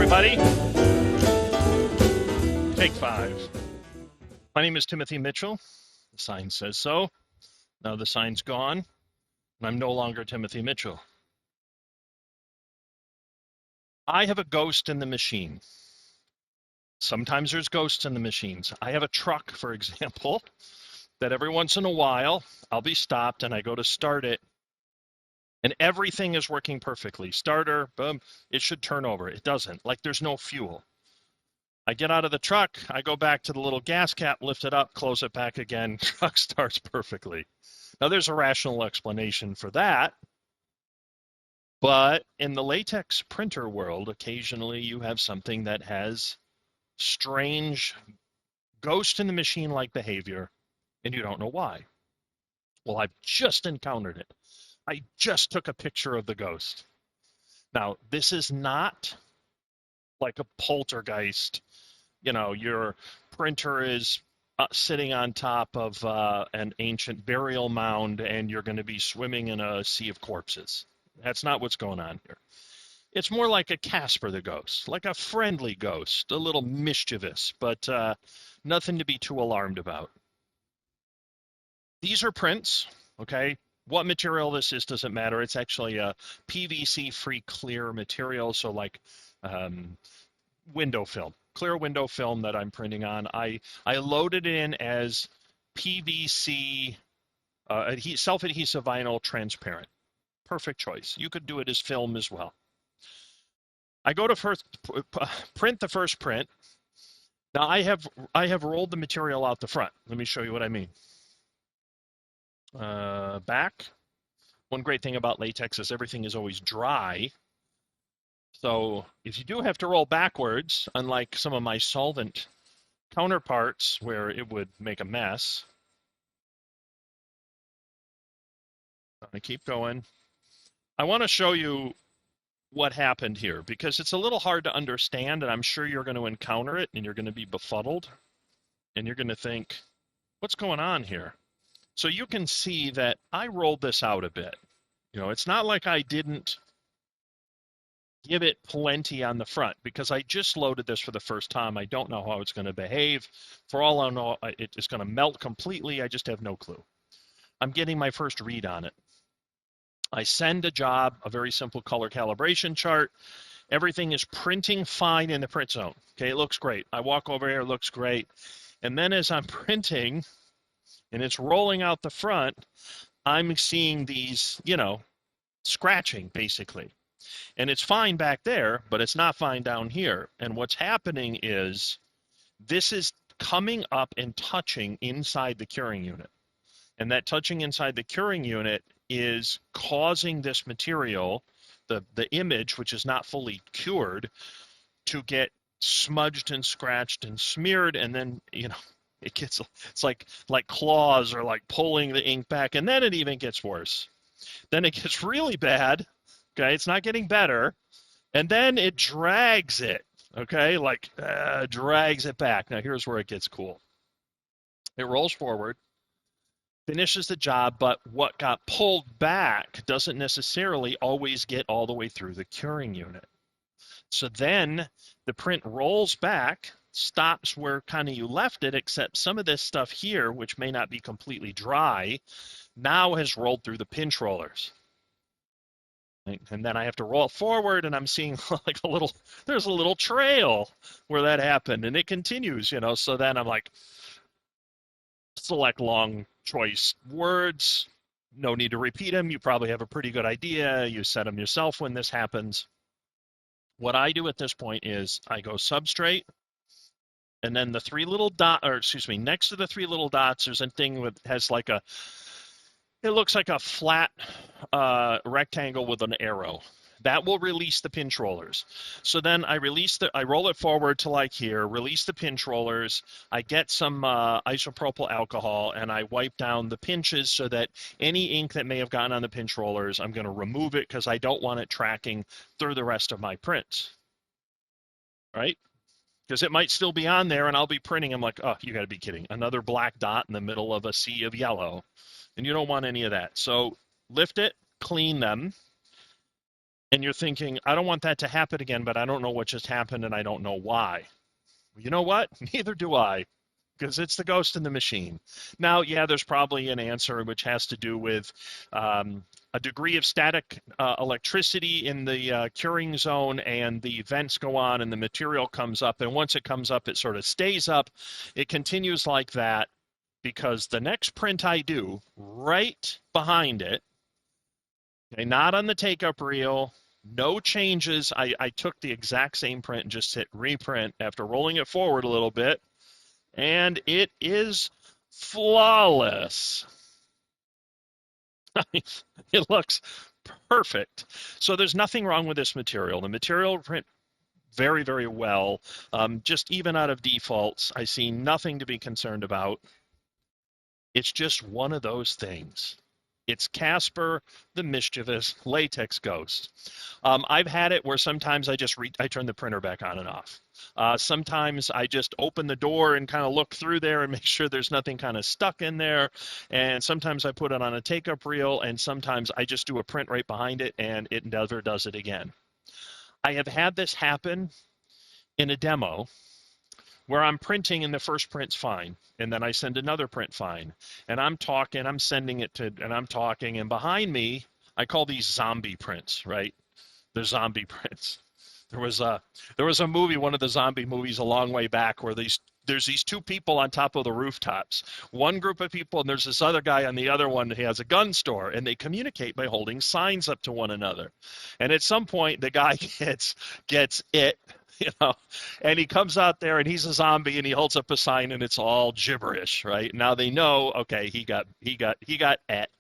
everybody. Take 5. My name is Timothy Mitchell. The sign says so. Now the sign's gone, and I'm no longer Timothy Mitchell. I have a ghost in the machine. Sometimes there's ghosts in the machines. I have a truck, for example, that every once in a while I'll be stopped and I go to start it, and everything is working perfectly. Starter, boom, it should turn over. It doesn't. Like there's no fuel. I get out of the truck, I go back to the little gas cap, lift it up, close it back again, truck starts perfectly. Now there's a rational explanation for that, but in the latex printer world, occasionally you have something that has strange ghost in the machine-like behavior, and you don't know why. Well, I've just encountered it. I just took a picture of the ghost. Now, this is not like a poltergeist. You know, your printer is sitting on top of an ancient burial mound and you're going to be swimming in a sea of corpses. That's not what's going on here. It's more like a Casper the Ghost, like a friendly ghost, a little mischievous, but nothing to be too alarmed about. These are prints, okay? What material this is doesn't matter. It's actually a PVC-free clear material, so like window film, clear window film that I'm printing on. I loaded it in as PVC, self-adhesive vinyl transparent. Perfect choice. You could do it as film as well. I go to first print the first print. Now I have rolled the material out the front. Let me show you what I mean. Back. One great thing about latex is everything is always dry. So if you do have to roll backwards, unlike some of my solvent counterparts where it would make a mess. I'm going to keep going. I want to show you what happened here because it's a little hard to understand, and I'm sure you're going to encounter it and you're going to be befuddled and you're going to think, what's going on here? So you can see that I rolled this out a bit. You know, it's not like I didn't give it plenty on the front because I just loaded this for the first time. I don't know how it's going to behave. For all I know, it's going to melt completely. I just have no clue. I'm getting my first read on it. I send a job, a very simple color calibration chart. Everything is printing fine in the print zone. Okay, it looks great. I walk over here, it looks great. And then as I'm printing and it's rolling out the front, I'm seeing these, you know, scratching basically. And it's fine back there, but it's not fine down here. And what's happening is this is coming up and touching inside the curing unit. And that touching inside the curing unit is causing this material, the image, which is not fully cured, to get smudged and scratched and smeared. And then, you know, it's like claws are like pulling the ink back. And then it even gets worse. Then it gets really bad. Okay, it's not getting better. And then it drags it, okay, like drags it back. Now, here's where it gets cool. It rolls forward, finishes the job, but what got pulled back doesn't necessarily always get all the way through the curing unit. So then the print rolls back, stops where kind of you left it, except some of this stuff here, which may not be completely dry, now has rolled through the pinch rollers. And then I have to roll it forward, and I'm seeing like there's a little trail where that happened, and it continues, you know. So then I'm like, select long choice words. No need to repeat them. You probably have a pretty good idea. You set them yourself when this happens. What I do at this point is I go substrate, and then the three little dots, or excuse me, next to the three little dots, there's a thing that has like it looks like a flat rectangle with an arrow. That will release the pinch rollers. So then I roll it forward to like here, release the pinch rollers. I get some isopropyl alcohol and I wipe down the pinches so that any ink that may have gotten on the pinch rollers, I'm going to remove it because I don't want it tracking through the rest of my prints. Right? Because it might still be on there and I'll be printing. I'm like, oh, you got to be kidding. Another black dot in the middle of a sea of yellow. And you don't want any of that. So lift it, clean them. And you're thinking, I don't want that to happen again, but I don't know what just happened and I don't know why. Well, you know what? Neither do I, because it's the ghost in the machine. Now, yeah, there's probably an answer which has to do with a degree of static electricity in the curing zone, and the vents go on and the material comes up. And once it comes up, it sort of stays up. It continues like that because the next print I do, right behind it, okay, not on the take-up reel, no changes. I took the exact same print and just hit reprint after rolling it forward a little bit, and it is flawless. It looks perfect. So there's nothing wrong with this material. The material print very, very well. Just even out of defaults, I see nothing to be concerned about. It's just one of those things. It's Casper, the mischievous latex ghost. I've had it where sometimes I turn the printer back on and off. Sometimes I just open the door and kind of look through there and make sure there's nothing kind of stuck in there. And sometimes I put it on a take-up reel, and sometimes I just do a print right behind it, and it never does it again. I have had this happen in a demo where I'm printing and the first print's fine, and then I send another print fine, and I'm talking, I'm sending it to, and I'm talking, and behind me, I call these zombie prints, right? They're zombie prints. There was a movie, one of the zombie movies a long way back, where there's these two people on top of the rooftops. One group of people, and there's this other guy on the other one who has a gun store, and they communicate by holding signs up to one another. And at some point, the guy gets it, and he comes out there and he's a zombie and he holds up a sign and it's all gibberish, right? Now they know, okay, he got it.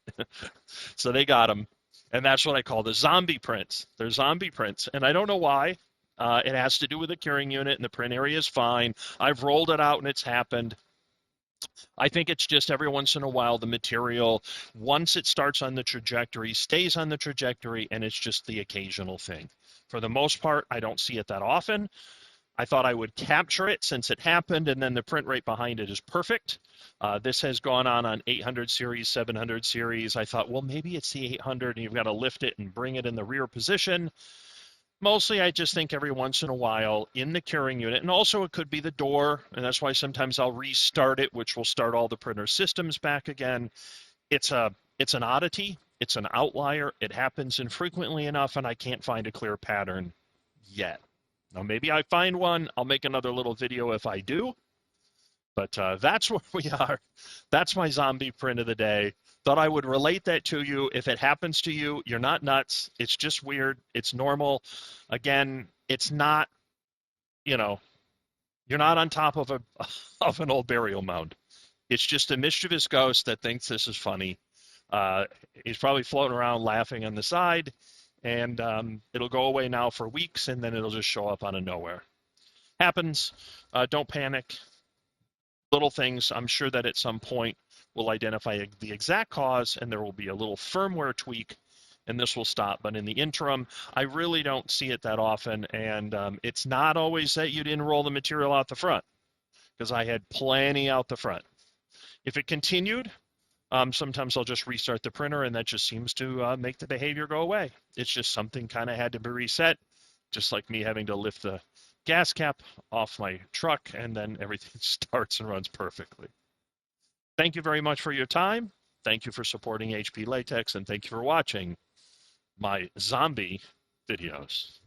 So they got him. And that's what I call the zombie prints. They're zombie prints. And I don't know why. It has to do with the curing unit, and the print area is fine. I've rolled it out and it's happened. I think it's just every once in a while the material, once it starts on the trajectory, stays on the trajectory, and it's just the occasional thing. For the most part, I don't see it that often. I thought I would capture it since it happened, and then the print rate behind it is perfect. This has gone on 800 series, 700 series. I thought, well, maybe it's the 800, and you've got to lift it and bring it in the rear position. Mostly, I just think every once in a while in the curing unit, and also it could be the door, and that's why sometimes I'll restart it, which will start all the printer systems back again. It's an oddity. It's an outlier. It happens infrequently enough, and I can't find a clear pattern yet. Now, maybe I find one. I'll make another little video if I do. But that's where we are. That's my zombie print of the day. Thought I would relate that to you. If it happens to you, you're not nuts. It's just weird. It's normal. Again, it's not, you're not on top of an old burial mound. It's just a mischievous ghost that thinks this is funny. He's probably floating around laughing on the side, and it'll go away now for weeks, and then it'll just show up out of nowhere. Happens. Don't panic. Little things. I'm sure that at some point we'll identify the exact cause, and there will be a little firmware tweak, and this will stop. But in the interim, I really don't see it that often, and it's not always that you didn't roll the material out the front, because I had plenty out the front. If it continued, sometimes I'll just restart the printer, and that just seems to make the behavior go away. It's just something kind of had to be reset, just like me having to lift the gas cap off my truck, and then everything starts and runs perfectly. Thank you very much for your time. Thank you for supporting HP Latex, and thank you for watching my zombie videos.